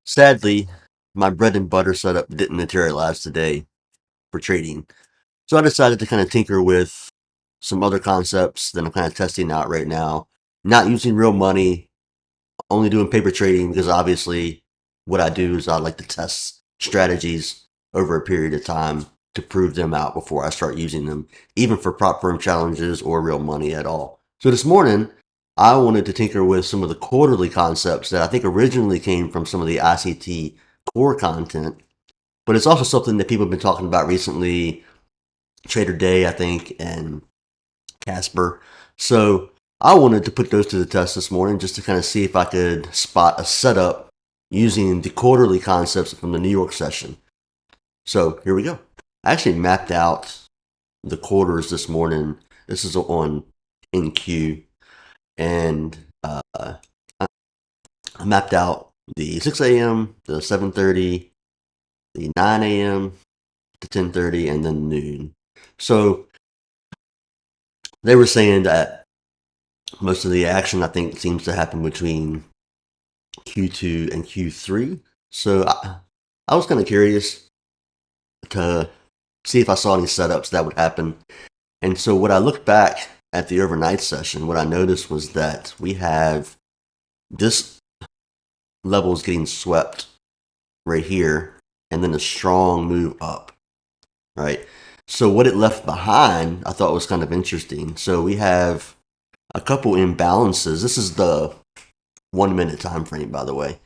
Sadly, my bread and butter setup didn't materialize today for trading. So I decided to kind of tinker with some other concepts that I'm kind of testing out right now. Not using real money, only doing paper trading because obviously what I do is I like to test strategies over a period of time to prove them out before I start using them, even for prop firm challenges or real money at all. So this morning, I wanted to tinker with some of the quarterly concepts that I think originally came from some of the ICT core content, but it's also something that people have been talking about recently, Trader Day, I think, and Casper. So I wanted to put those to the test this morning just to kind of see if I could spot a setup using the quarterly concepts from the New York session. So here we go. I actually mapped out the quarters this morning. This is on NQ, and I mapped out the 6 a.m., the 7:30, the 9 a.m., to 10:30, and then noon. So they were saying that most of the action, I think, seems to happen between Q2 and Q3. So I was kind of curious to see if I saw any setups that would happen. And so when I looked back at the overnight session, what I noticed was that we have this level is getting swept right here, and then a strong move up, right? So what it left behind, I thought was kind of interesting. So we have a couple imbalances. This is the 1 minute time frame, by the way.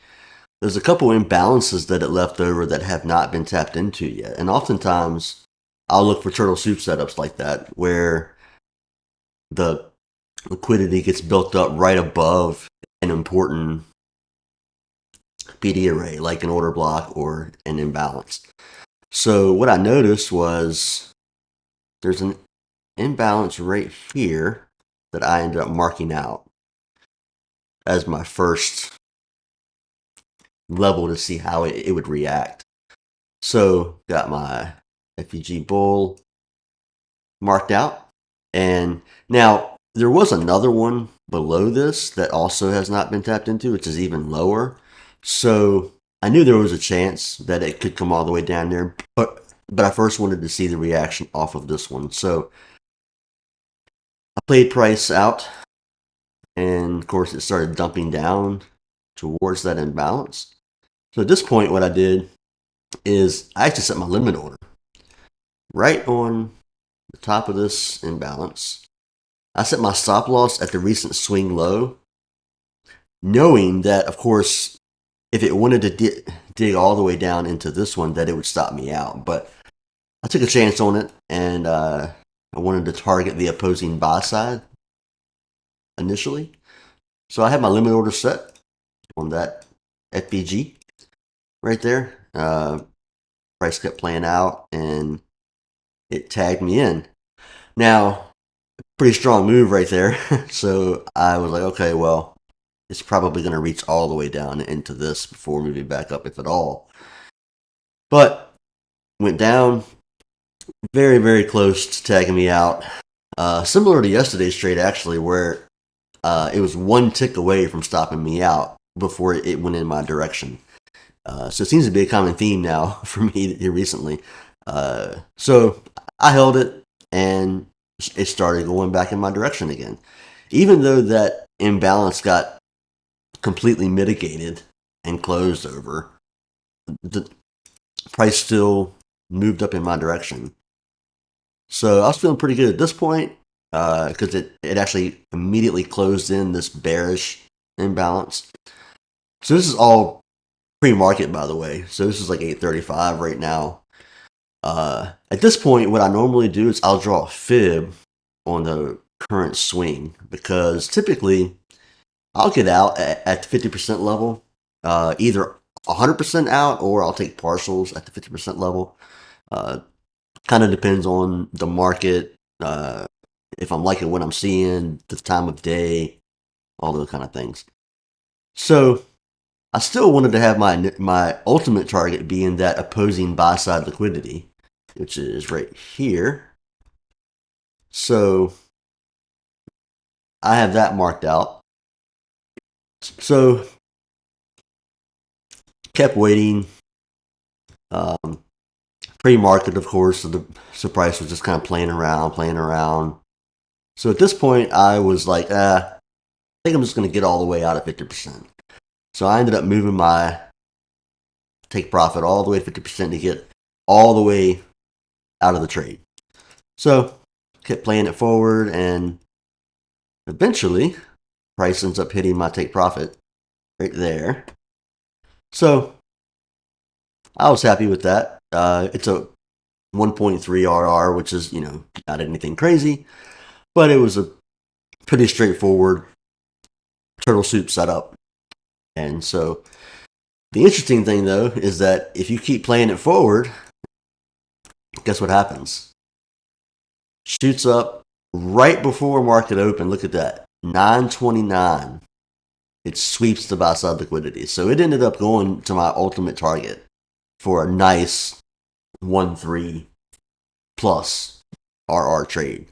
There's a couple imbalances that it left over that have not been tapped into yet. And oftentimes I'll look for turtle soup setups like that where the liquidity gets built up right above an important PD array, like an order block or an imbalance. So what I noticed was there's an imbalance right here that I ended up marking out as my first level to see how it would react. So got my FEG bull marked out. And now there was another one below this that also has not been tapped into, which is even lower. So I knew there was a chance that it could come all the way down there, but I first wanted to see the reaction off of this one. So I played price out, and of course it started dumping down towards that imbalance. So at this point, what I did is I actually set my limit order right on the top of this imbalance. I set my stop loss at the recent swing low, knowing that, of course, if it wanted to dig all the way down into this one, that it would stop me out. But I took a chance on it, and I wanted to target the opposing buy side initially. So I had my limit order set on that FBG right there. Price kept playing out, and it tagged me in. Now, pretty strong move right there. So I was like, okay, well, it's probably going to reach all the way down into this before moving back up, if at all. But went down, very, very close to tagging me out. Similar to yesterday's trade, actually, where it was one tick away from stopping me out before it went in my direction. So it seems to be a common theme now for me here recently. So I held it, and it started going back in my direction again. Even though that imbalance got completely mitigated and closed over, the price still moved up in my direction. So I was feeling pretty good at this point because it actually immediately closed in this bearish imbalance. So this is all pre-market, by the way. So this is like 8:35 right now. At this point, what I normally do is I'll draw a fib on the current swing because typically I'll get out at the 50% level, either 100% out or I'll take partials at the 50% level. Kind of depends on the market, if I'm liking what I'm seeing, the time of day, all those kind of things. So I still wanted to have my ultimate target being that opposing buy side liquidity, which is right here. So I have that marked out. So kept waiting. Pre-market, of course, so the price was just kind of playing around, playing around. So at this point, I was like, I think I'm just going to get all the way out at 50%. So I ended up moving my take profit all the way to 50% to get all the way out of the trade. So kept playing it forward, and eventually, price ends up hitting my take profit right there. So I was happy with that. It's a 1.3 RR, which is, not anything crazy, but it was a pretty straightforward turtle soup setup. And so the interesting thing, though, is that if you keep playing it forward, guess what happens? Shoots up right before market open. Look at that. 929. It sweeps the buy side liquidity. So it ended up going to my ultimate target for a nice 1.3 plus RR trade.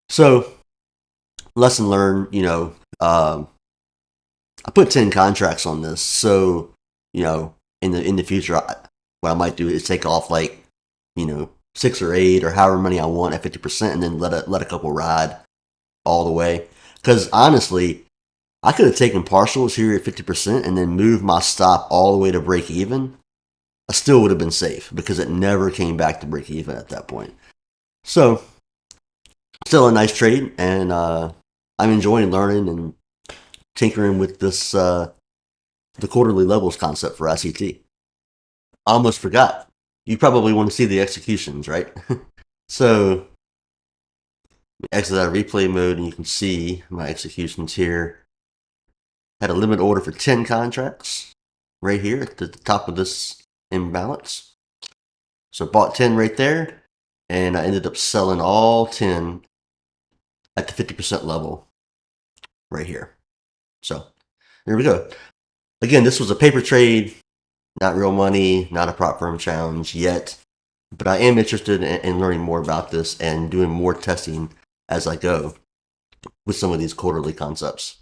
So lesson learned, I put 10 contracts on this. So, in the future, what I might do is take off like, 6 or 8 or however many I want at 50%, and then let a couple ride all the way. Because honestly, I could have taken partials here at 50% and then moved my stop all the way to break even. I still would have been safe because it never came back to break even at that point. So, still a nice trade, and I'm enjoying learning and tinkering with this the quarterly levels concept for ICT. I almost forgot. You probably want to see the executions, right? So exit out of replay mode, and you can see my executions here. Had a limit order for 10 contracts right here at the top of this imbalance. So bought 10 right there, and I ended up selling all 10 at the 50% level right here. So there we go. Again, this was a paper trade, not real money, not a prop firm challenge yet, but I am interested in learning more about this and doing more testing as I go with some of these quarterly concepts.